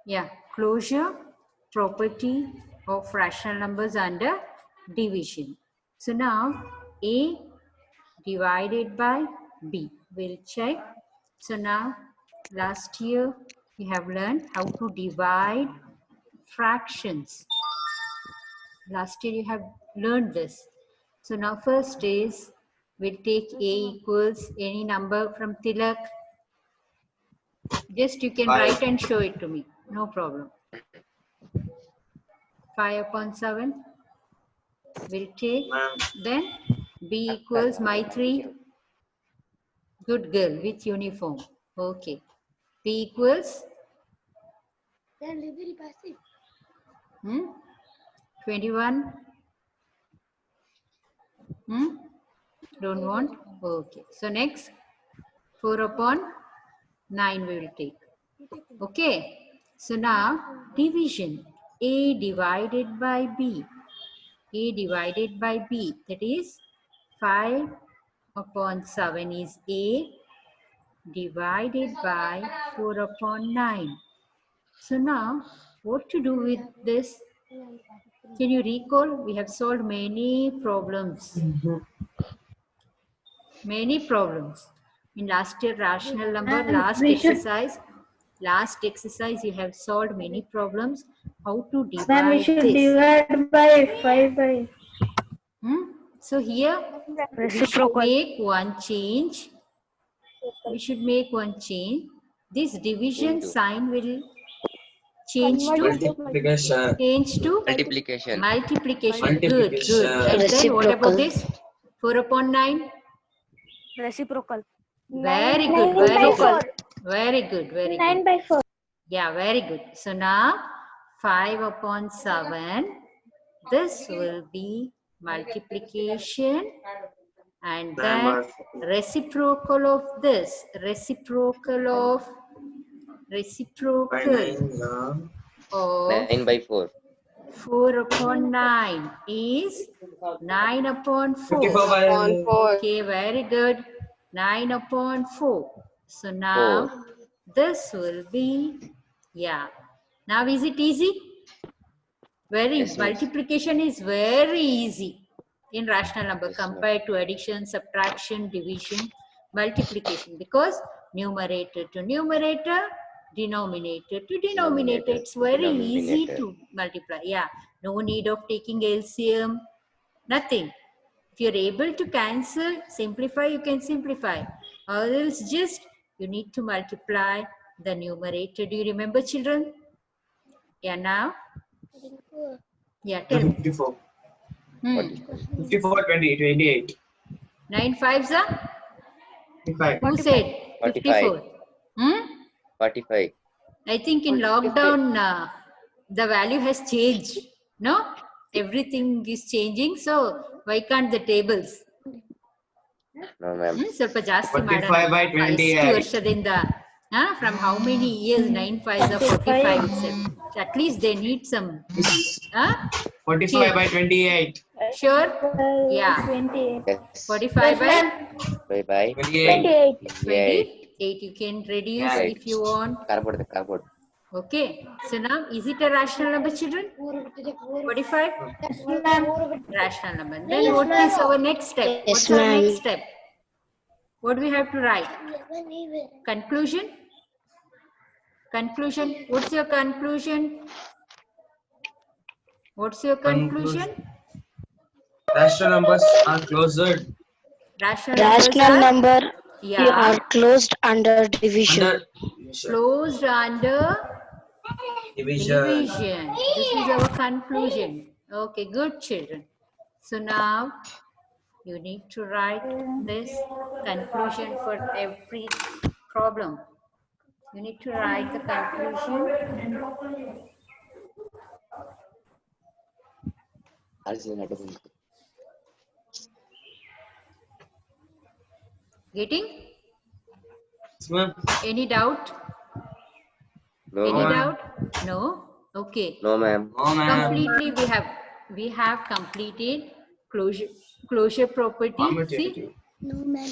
Yeah, closure, property of rational numbers under division. So now A divided by B. We'll check. So now last year we have learned how to divide fractions. Last year you have learned this. So now first is we'll take A equals any number from Tilak. Just you can write and show it to me. No problem. 5 upon 7. We'll take. Then B equals my 3. Good girl with uniform. Okay. B equals 21. Don't want? Okay. So next 4 upon 9 we will take. Okay. So now division. A divided by B. A divided by B. That is 5 upon 7 is A divided by 4 upon 9. So now what to do with this? Can you recall? We have solved many problems. Many problems. In last year rational number, last exercise you have solved many problems. How to divide we should this? divide by 5 by. So here we should make one change. We should make one change. This division sign will change to multiplication. multiplication. Good. And then what about this? 4 upon 9? Reciprocal. Very good. Very good. 9 by 4. Yeah, very good. So now 5 upon 7. This will be multiplication. And then reciprocal of this. Reciprocal of 9 by 4. 4 upon 9 is 9 upon 4. Okay, very good. 9 upon 4. So now this will be, yeah. Now is it easy? Yes, multiplication is very easy in rational number compared to addition, subtraction, division, multiplication, because numerator to numerator, denominator to denominator. It's very easy to multiply. Yeah, no need of taking LCM, nothing. If you're able to cancel, simplify, you can simplify. Or else just you need to multiply the numerator. Do you remember, children? Yeah, now? Yeah, tell me. 54. 54, 20, 28. 9 5s are? 55. Who said? 54. 45. I think in lockdown, the value has changed. No? Everything is changing. So, why can't the tables? No, ma'am. ಸ್ವಲ್ಪ ಜಾಸ್ತಿ 45 by 28. ಎಷ್ಟು ವರ್ಷದಿಂದ from how many years? 9 5s are 45 itself. So at least they need some 45 by 28. Sure? Yeah. Yes. 45 by 28. 28. You can reduce if you want. Cardboard. Okay. So now, is it a rational number, children? 45? Rational number. Then what is our next step? What's our next step? What do we have to write? Conclusion? Conclusion. What's your conclusion? What's your conclusion? Rational numbers are closed. Rational number are closed under division. Closed under Division. This is our conclusion. Okay, good children. So now you need to write this conclusion for every problem. You need to write the conclusion. Getting? Any doubt? No, Any ma'am. doubt? No? Okay. No, ma'am. Completely we have completed closure property. See, Commutative. No, ma'am.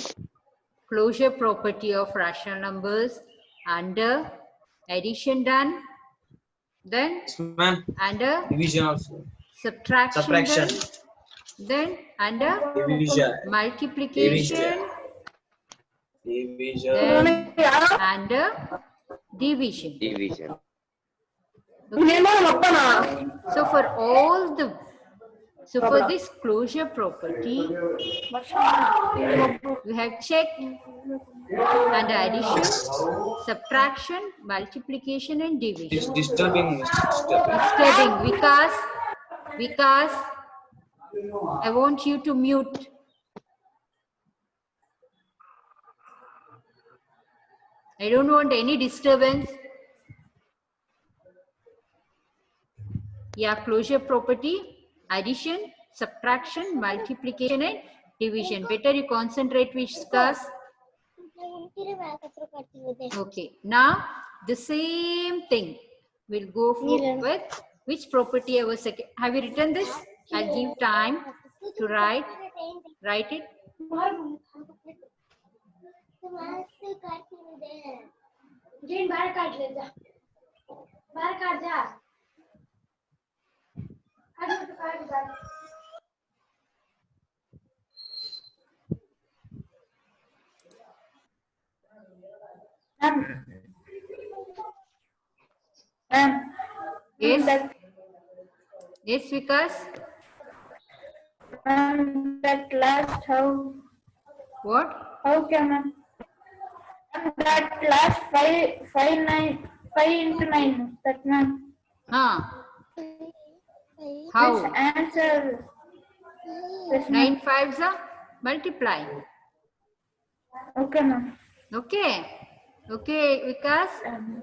closure property of rational numbers under addition done, then Yes, ma'am. under Division also. subtraction Subtraction. done, then under Division. multiplication, Division. then under division. Division. Okay? So for all the, so for this closure property, we have checked under addition, subtraction, multiplication and It's division. disturbing. It's disturbing. Disturbing. Vikas, I want you to mute. I don't want any disturbance. Yeah, closure property, addition, subtraction, multiplication and division. Better you concentrate with Vikas. Okay, now the same thing will go for with which property I was second. Have you written this? I'll give time to write it. Yes. Yes, Vikas. That last What? how can that last five into 9, that ma'am. How? Answer. 9 5s are multiply. Okay, ma'am. Okay. Okay, Vikas.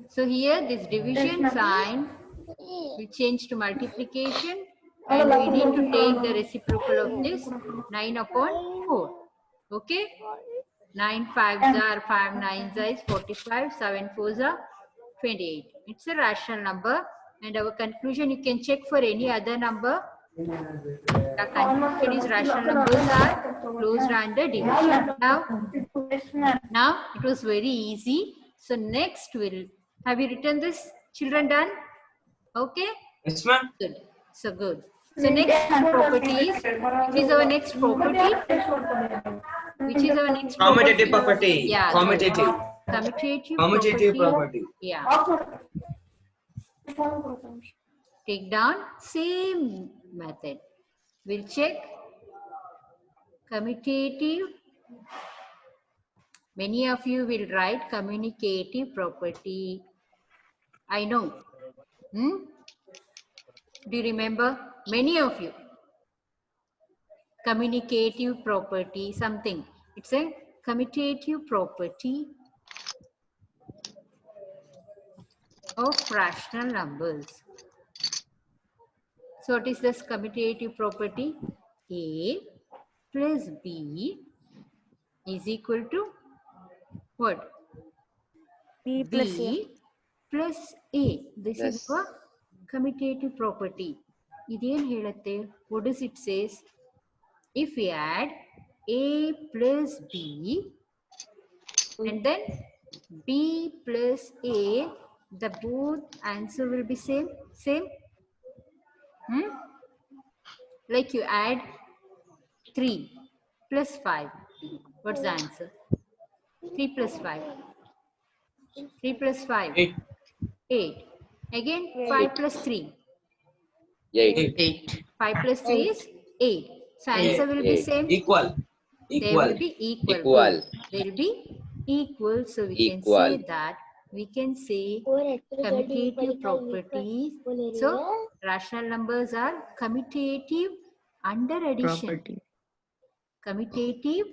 So here this division sign will change to multiplication and we need to take the reciprocal of this 9 upon 4. Okay? 9 5s are 5 9s is 45, 7 4s are 28. It's a rational number and our conclusion you can check for any other number. The conclusion is rational numbers are closed under division. Now it was very easy. So next we'll, have you written this, children, done? Okay? Yes, ma'am. Good. So good. So next property is, which is our next property? Which is our next Commutative property. Yeah. Commutative. Commutative property. Yeah. Take down same method. We'll check commutative. Many of you will write communicative property. I know. Do you remember? Many of you. Communicative property, something. It's a commutative property of rational numbers. So what is this commutative property? A plus B is equal to what? B plus A. Plus A. This is Yes. a commutative property. What does it says? If we add A plus B and then B plus A, the both answer will be same. Like you add 3 plus 5. What's the answer? 3 plus 5. 3 plus 5. 8. Again 5 plus 3. 8. 5 plus 3 is 8. So answer will be same. Equal. They will be equal. Equal. They will be equal. So we can Equal. say that. We can say commutative properties. So rational numbers are commutative under addition. Commutative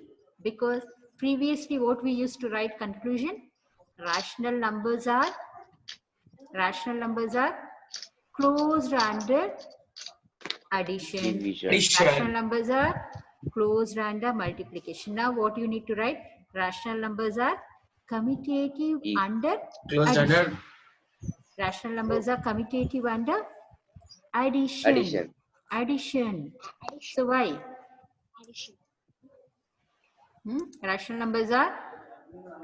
because previously what we used to write conclusion. Rational numbers are closed under addition. Division. Rational numbers are closed under multiplication. Now what you need to write? Rational numbers are commutative under Closed addition. under. Rational numbers are commutative under addition. Addition. So why? Rational numbers are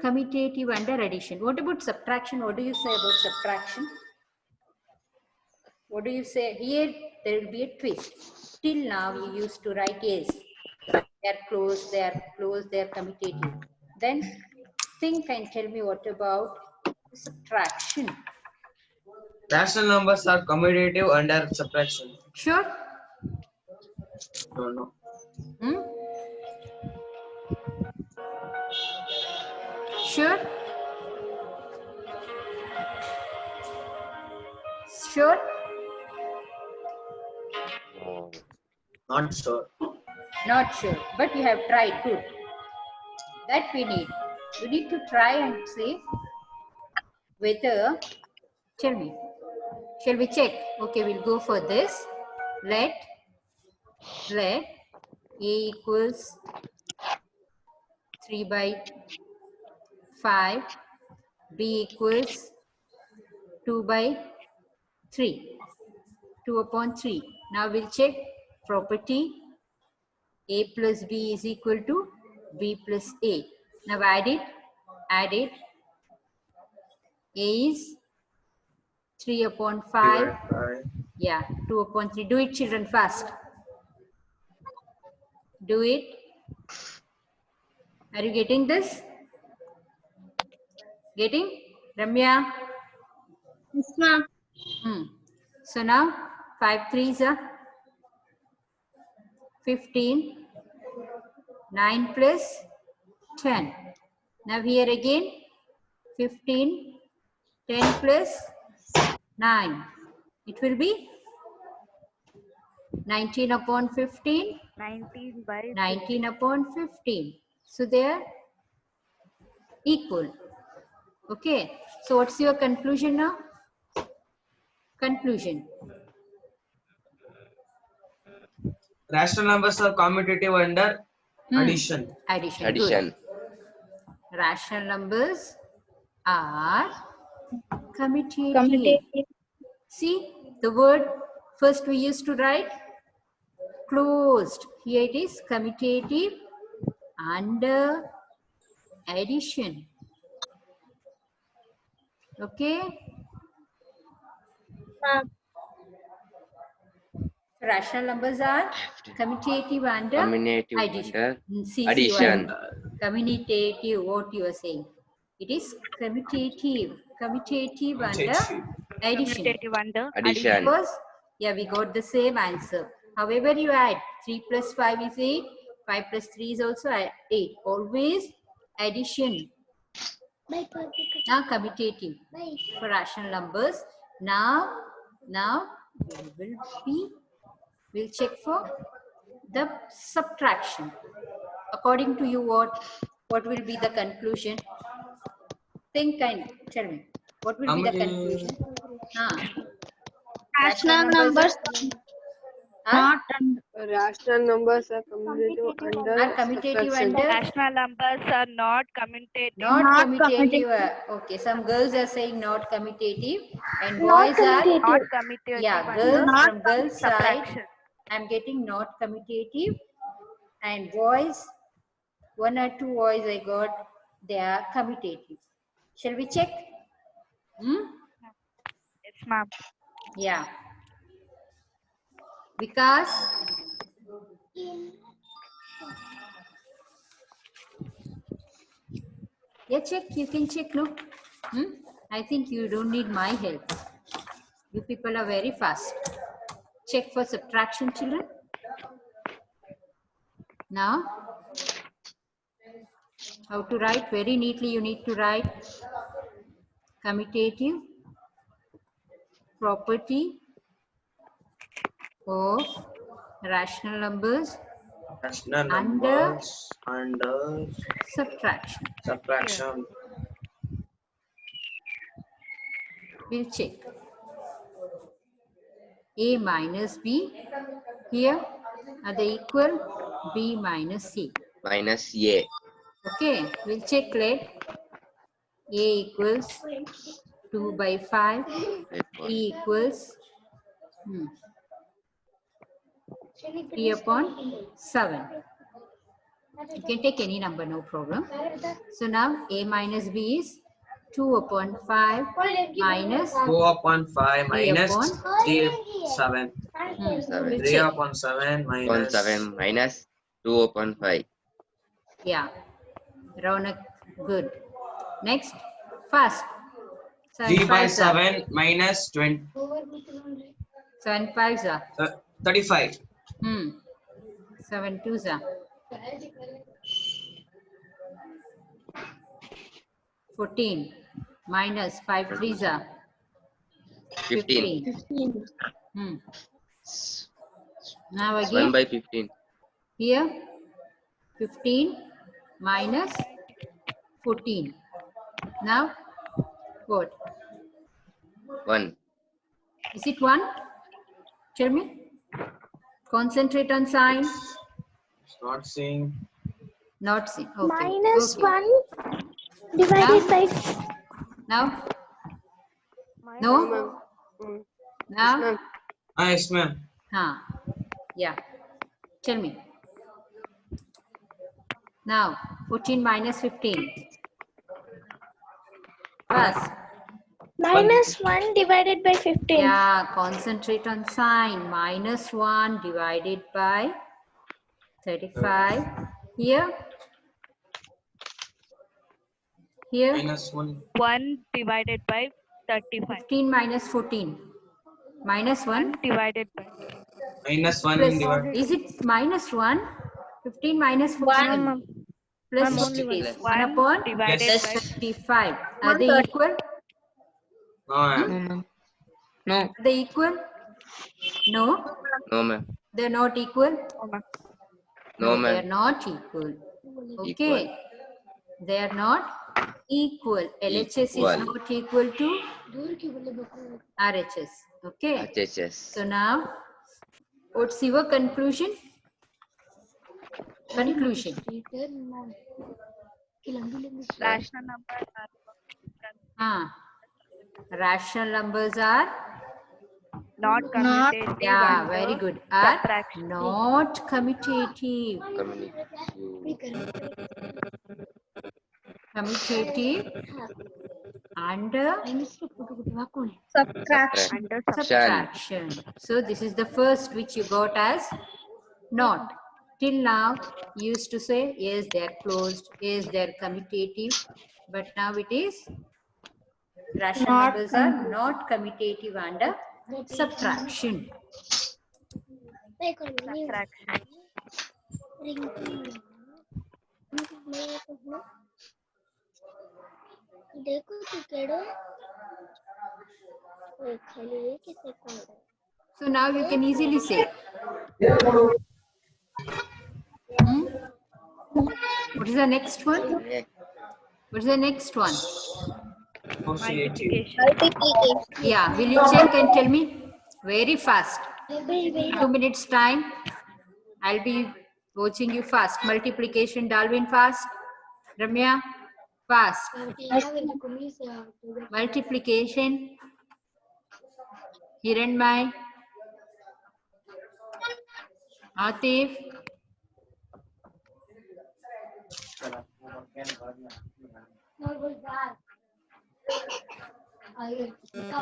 commutative under addition. What about subtraction? What do you say about subtraction? What do you say? Here there will be a twist. Till now you used to write yes. They are close, they are close, they are commutative. Then think and tell me what about subtraction. Rational numbers are commutative under subtraction. Sure? Don't know. Hmm? Sure? Sure? No. Not sure. Not sure, but you have tried. Good. That we need. You need to try and see whether. Tell me. Shall we check? Okay, we'll go for this. Let A equals 3 by 5, B equals 2 by 3, 2 upon 3. Now we'll check property A plus B is equal to B plus A. Now add it. A is 3 upon 5. Yeah, 2 upon 3. Do it, children, fast. Do it. Are you getting this? Getting? Ramya? Yes, ma'am. So now 5 3s are 15. 9 plus 10. Now here again 15. 10 plus 9. It will be 19 upon 15. 19 by 19 upon 15. So they are equal. Okay. So what's your conclusion now? Conclusion. Rational numbers are commutative under addition. Addition. Addition. Good. Rational numbers are commutative. See the word first we used to write closed. Here it is commutative under addition. Okay. Rational numbers are commutative under Combinative addition. under See, addition. commutative, what you are saying. It is commutative. Commutative under addition. commutative under Addition. Because, yeah, we got the same answer. However, you add 3 plus 5 is 8. 5 plus 3 is also 8. Always addition. Now commutative for rational numbers. Now we'll check for the subtraction. According to you, what will be the conclusion? Think and tell me. What will be the conclusion? rational numbers Not Rational numbers are commutative under commutative subtraction. under rational numbers are not commutative. not commutative. Okay, some girls are saying not commutative and boys are Not commutative. yeah, under girls from girls side. subtraction. I'm getting not commutative and boys, 1 or 2 boys I got, they are commutative. Shall we check? Yes, ma'am. Yeah. Because yeah, check. You can check. No, I think you don't need my help. You people are very fast. Check for subtraction, children. Now, how to write? Very neatly. You need to write commutative property of rational numbers Rational under numbers under subtraction. subtraction. We'll check. A minus B here are they equal? B minus C. Minus A. Okay, we'll check. Let A equals 2 by 5. B equals 3 upon 7. You can take any number, no problem. So now A minus B is 2 upon 5 minus 2 upon 5 3 minus upon 3 7. 7. 3 upon 7 Upon minus 7 minus 2 upon 5. Yeah, Raunak, good. Next, fast. 3 by 5s are 7 minus 20, 5s are 35. 7 2s are 14 minus 5 3s are 15. 15. Now 1 again by 15. here 15 minus 14. Now what? 1. Is it 1? Tell me. Concentrate on sign. It's not saying. Not seen. Okay. Minus Okay. 1 divided by Now? No, No? ma'am. Yes, Now? ma'am. Yes, ma'am. Yeah. Tell me. Now, 14 minus 15. First. minus 1 divided by 15. Yeah, concentrate on sign. Minus 1 divided by 35. Here. Here. Minus 1. 1 divided by 35. 15 minus 14. Minus 1. 1 divided by Minus 1 Plus, divided. is it minus 1? 15 minus 14. Plus Ma'am, what only it one. is? 1 1 upon divided Yes. by 35. Are they equal? No, ma'am. Are they equal? No, No, ma'am. they're not equal. oh, ma'am. No, They're ma'am. not equal. Okay, they are not equal. LHS is Equal. not equal to RHS. Okay, HHS. so now what's your conclusion? Conclusion. Rational numbers are Rational numbers are, not commutative. yeah, under very good, are subtraction. not commutative. Commutative under Subtraction. Under subtraction. So this is the first which you got as not. Till now you used to say yes, they are closed, yes, they are commutative, but now it is rational Not numbers are not commutative under subtraction. subtraction. So now you can easily say. What is the next one? What is the next one? Associative. Multiplication. Yeah, will you check and tell me? Very fast. 2 minutes time. I'll be watching you fast. Multiplication, Dalvin, fast. Ramya, fast. Multiplication, Hiranmai, Atif,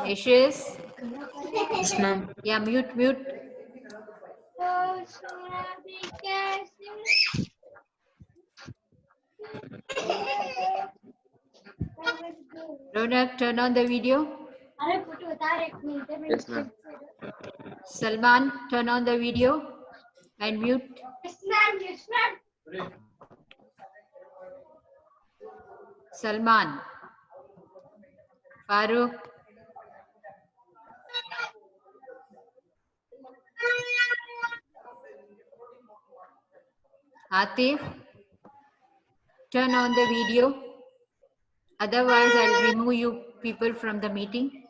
Ashish. Yes, ma'am. Yeah, mute. Ronak, turn on the video. Yes, ma'am. Salman, turn on the video and mute. Salman. Farooq. Atif, turn on the video. Otherwise, I'll remove you people from the meeting.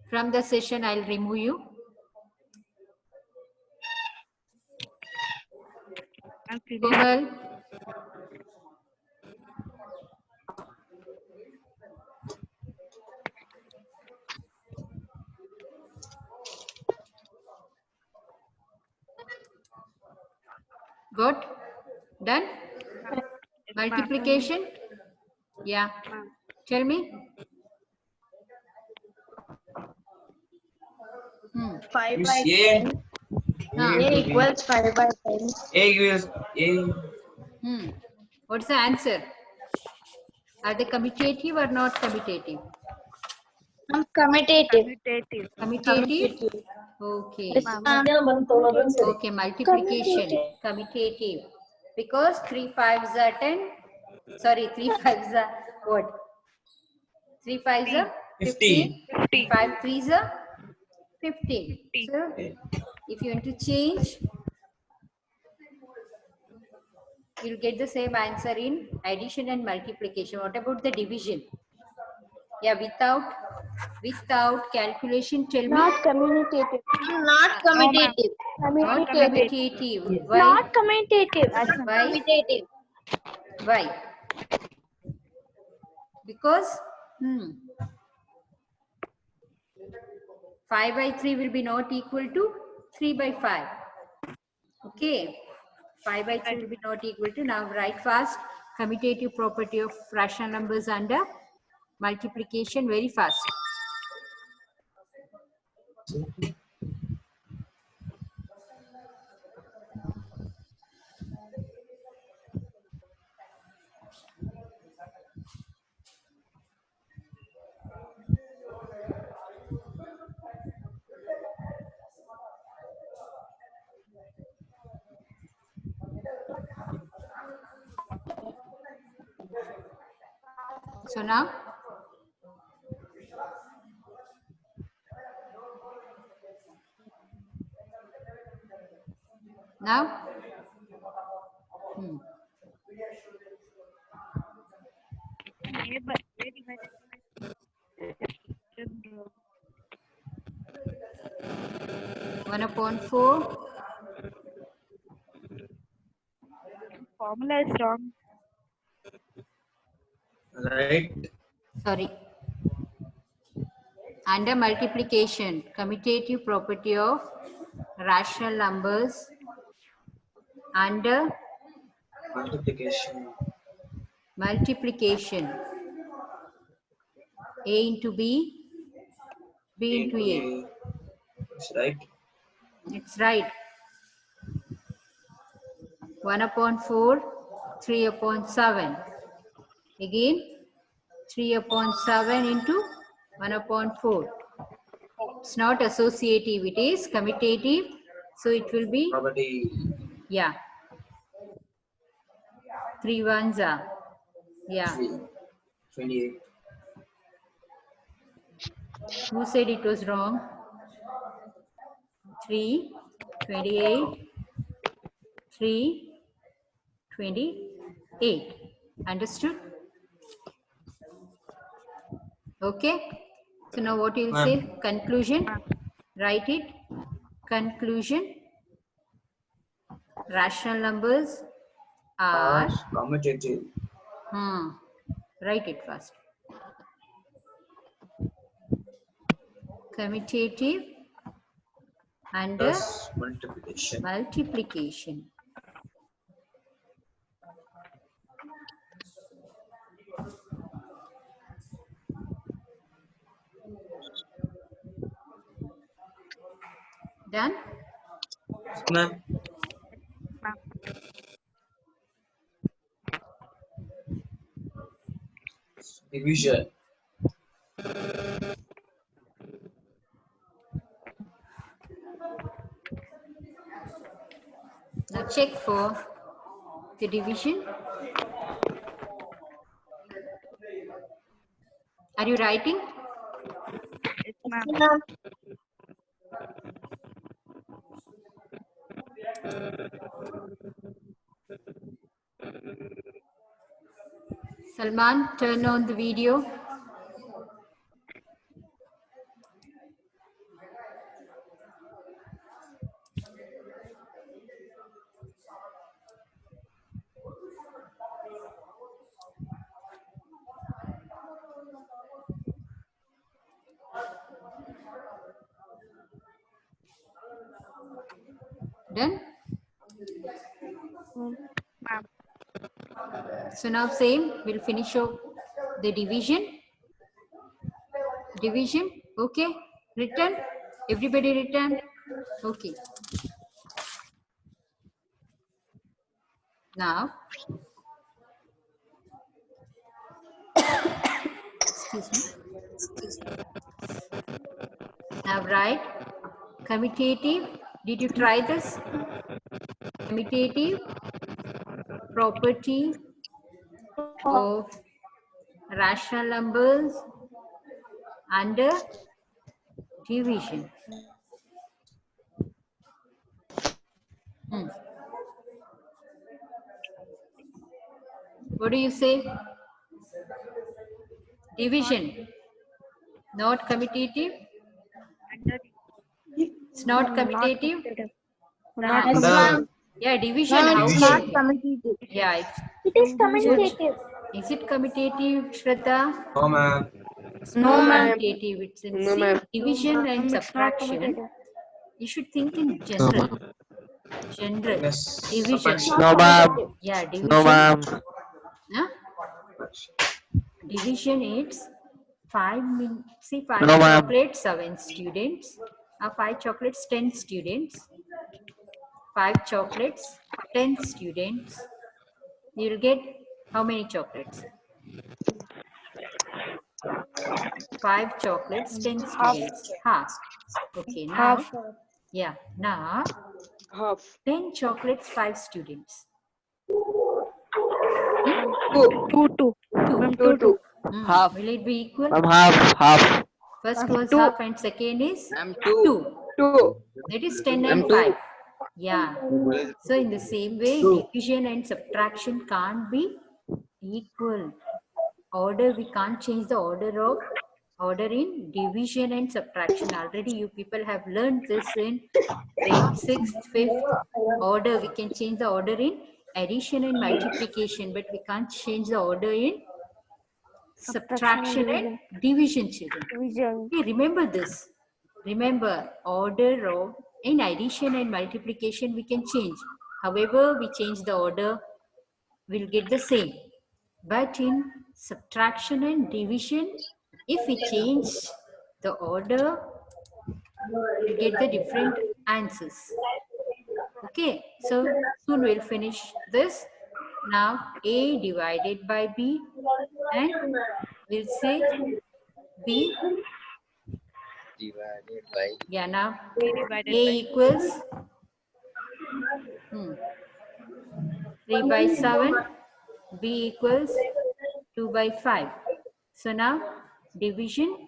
From the session, I'll remove you. I'm finished. Komal. Got? Done? Multiplication? Yeah. Tell me. 5 Miss by A. 10. Huh. A A to B. equals 5 by 10. A gives A. What's the answer? Are they commutative or not commutative? Commutative. Commutative. Commutative? Okay. Yes, ma'am. Okay, multiplication. Commutative. Because 3 5s are 10. Sorry, 3 5s are what? 3 5s are 15. 50. 5 3s are 15. So, if you interchange, you'll get the same answer in addition and multiplication. What about the division? Yeah, without calculation, tell me. Not commutative. No, Not ma'am. commutative. Not Commutative. commutative. Why? Not commutative. Why? Commutative. Why? Because 5 by 3 will be not equal to 3 by 5. Okay. 5 by 3 will be not equal to, now write fast, commutative property of rational numbers under multiplication very fast. So now, A by A divided by 1 upon 4, formula is wrong. Right. sorry, under multiplication, commutative property of rational numbers under Multiplication. multiplication, A into B, B into A. It's right. It's right. 1 upon 4, 3 upon 7. Again, 3 upon 7 into 1 upon 4. It's not associative, it is commutative. So it will be, Property. yeah. 3 ones are, yeah. 28. Who said it was wrong? 3, 28, 3, 28. Understood? Okay. So now what you will say? Conclusion. Write it. Conclusion. Rational numbers are. Commutative. Write it first. Commutative under Plus multiplication. multiplication. Done? Ma'am. Division. Now check for the division. Are you writing? Yes, ma'am. Ma'am. Salman, turn on the video. Done? Ma'am. So now same, we'll finish off the division. Division, okay. Written? Everybody written? Okay. Now, excuse me. Now write commutative. Did you try this? Commutative property of rational numbers under division. What do you say? Division, not commutative. Under It's not commutative. Under. Yeah, division. No, How it's can not it be? commutative. Yeah, It is commutative. is it commutative, Shraddha? No, ma'am. It's No, not ma'am. commutative. It's in No, see, ma'am. division and It's not subtraction. commutative. You should think in general. General. Yes. Division. Subtraction. No, ma'am. Yeah, division. No, ma'am. Huh? Division is 5 see 5 No, ma'am. chocolates, 7 students. 5 chocolates, 10 students. 5 chocolates, 10 students. You'll get how many chocolates? 5 chocolates, 10 students. Half. Okay, now. Half. Yeah, now Half. 10 chocolates, 5 students. two. Two. Half. Will it be equal? Half. First was half and second is I'm 2. Two. That is 10 and 5. Yeah. So in the same way, division and subtraction can't be equal. Order, we can't change the order in division and subtraction. Already you people have learned this in grade 6th, 5th. Order, we can change the order in addition and multiplication, but we can't change the order in subtraction and division, children. Division. Okay, remember this. Remember, order of in addition and multiplication we can change. However, we change the order, we'll get the same. But in subtraction and division, if we change the order, we'll get the different answers. Okay, so soon we'll finish this. Now A divided by B, and we'll say B. divided by Yeah, now A divided A by equals 3 by 7, B equals 2 by 5. So now division,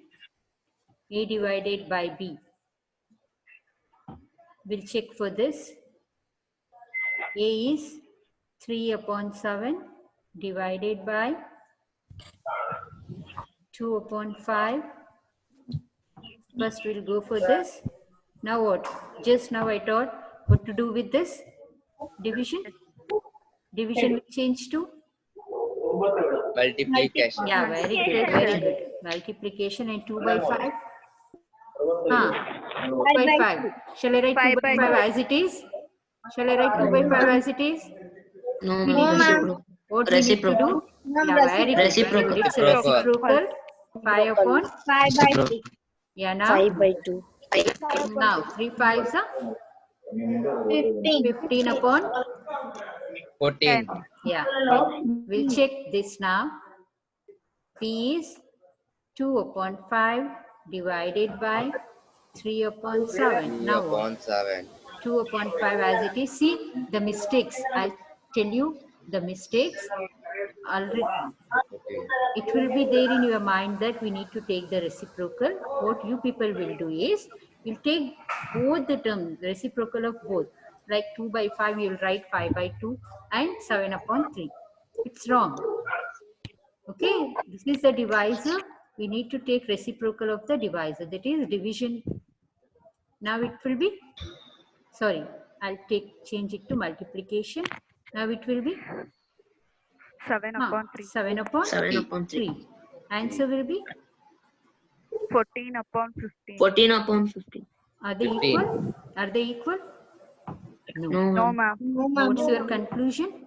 A divided by B. We'll check for this. A is 3 upon 7 divided by 2 upon 5. First we'll go for this. Now what? Just now I taught what to do with this division. Division will change to? multiplication. Yeah, very good, very good. Multiplication and 2 by 5. 2 by 5. Shall I write 2 by 5 as it is? Shall I write 2 by 5 as it is? No, We need to do what we need to do? Yeah, very good, very good. It's a reciprocal. 5 upon? 5 by 3. Yeah, now? 5 by 2. Now, 3 5s are 15 upon? 14. Yeah, we'll check this now. P is 2 upon 5 divided by 3 upon 7. 2 Now what? upon 7. 2 upon 5 as it is. See the mistakes. I'll tell you the mistakes. Already, Okay. it will be there in your mind that we need to take the reciprocal. What you people will do is, you'll take both the terms, reciprocal of both. Like 2 by 5, you'll write 5 by 2 and 7 upon 3. It's wrong. Okay, this is the divisor. We need to take reciprocal of the divisor. That is division. Now it will be, sorry, I'll change it to multiplication. Now it will be 7 upon 3. 7 upon 7 upon 3. Answer will be 14 upon 15. 14 upon 15. Are they 15. equal? Are they equal? No. No, No, ma'am. ma'am. What's your conclusion?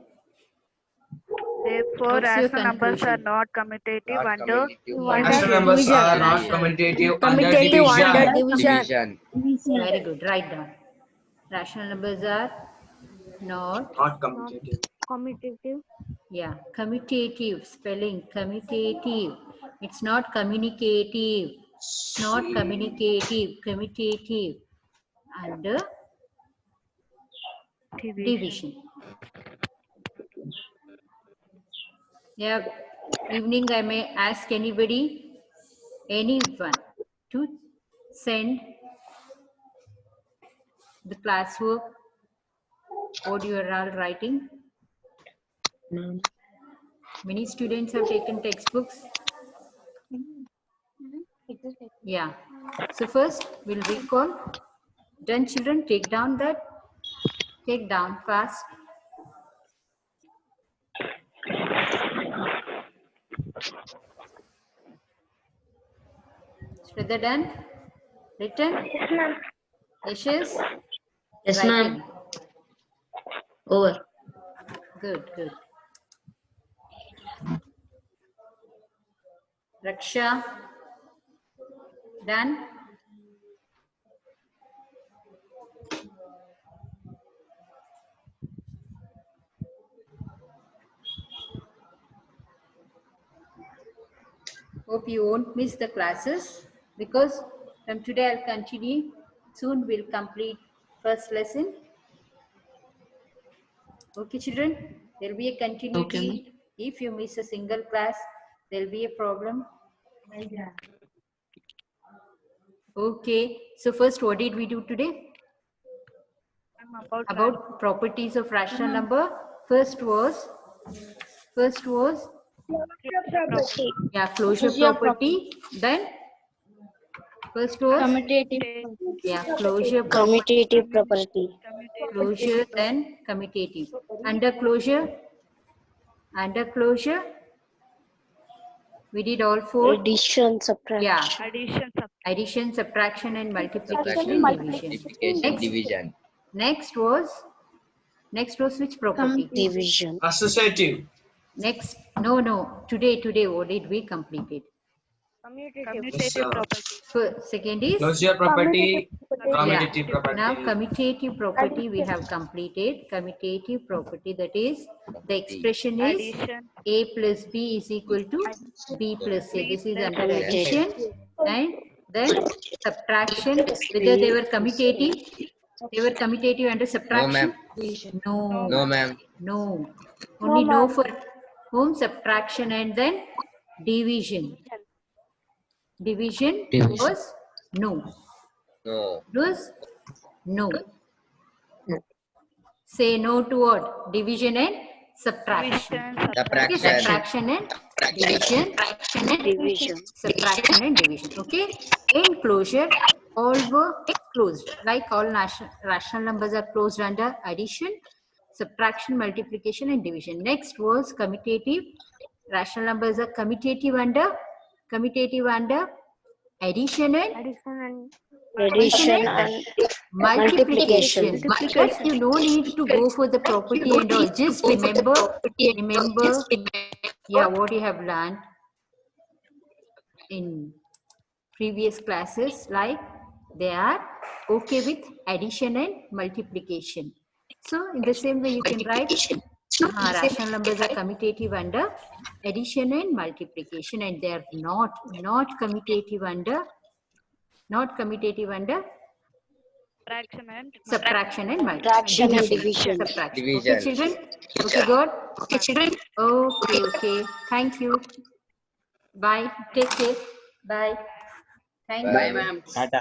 Therefore, What's your rational numbers are conclusion? not commutative Not under commutative Rational numbers division. are not Rational. commutative under Commutative under division. division. Very good. Write down. Rational numbers are not, Not commutative. Commutative. yeah, commutative. Spelling commutative. It's not communicative. It's not communicative. Commutative under division. Yeah. Evening, I may ask anybody, anyone, to send the classwork. What you are all writing. Ma'am. Many students have taken textbooks. Yeah. So first we'll recall. Done, children, take down that. Take down fast. Shraddha done? Written? Ashes? Yes, ma'am. Over. Good, good. Raksha? Done? Hope you won't miss the classes, because from today I'll continue. Soon we'll complete first lesson. Okay, children, there'll be a continuity. Okay. If you miss a single class, there'll be a problem. Okay, so first, what did we do today? About properties of rational number. First was yeah, closure property. Then first was yeah, closure property. Commutative property. Closure, then commutative. Under closure, we did all four. Addition, subtraction. Yeah, addition, subtraction, and multiplication and division. Multiplication, division. Next was which property? Division. Associative. Next, no. Today, what did we completed? Commutative property. First, second is Closure property, commutative yeah. property. Now commutative property we have completed. Commutative property, that is the expression is Addition. a plus b is equal to b plus a. This is under addition, and then subtraction. Whether they were commutative, under subtraction. No, No, ma'am. no. Only no for home, subtraction, and then division. Division was no. No. Was no. Say no to what? Division and subtraction. Okay, subtraction and division. Subtraction and division. Okay. In closure, all were closed. Like all rational numbers are closed under addition, subtraction, multiplication, and division. Next was commutative. Rational numbers are commutative under addition and multiplication. But you no need to go for the property and all. Just remember, yeah, what you have learned in previous classes, like they are okay with addition and multiplication. So in the same way you can write rational numbers are commutative under addition and multiplication, and they are not commutative under subtraction and multiplication. Division. Subtraction. Division. Okay, children? Okay, good? Okay, children? Okay. Thank you. Bye. Take care. Bye. Thank you. Bye, ma'am. Okay.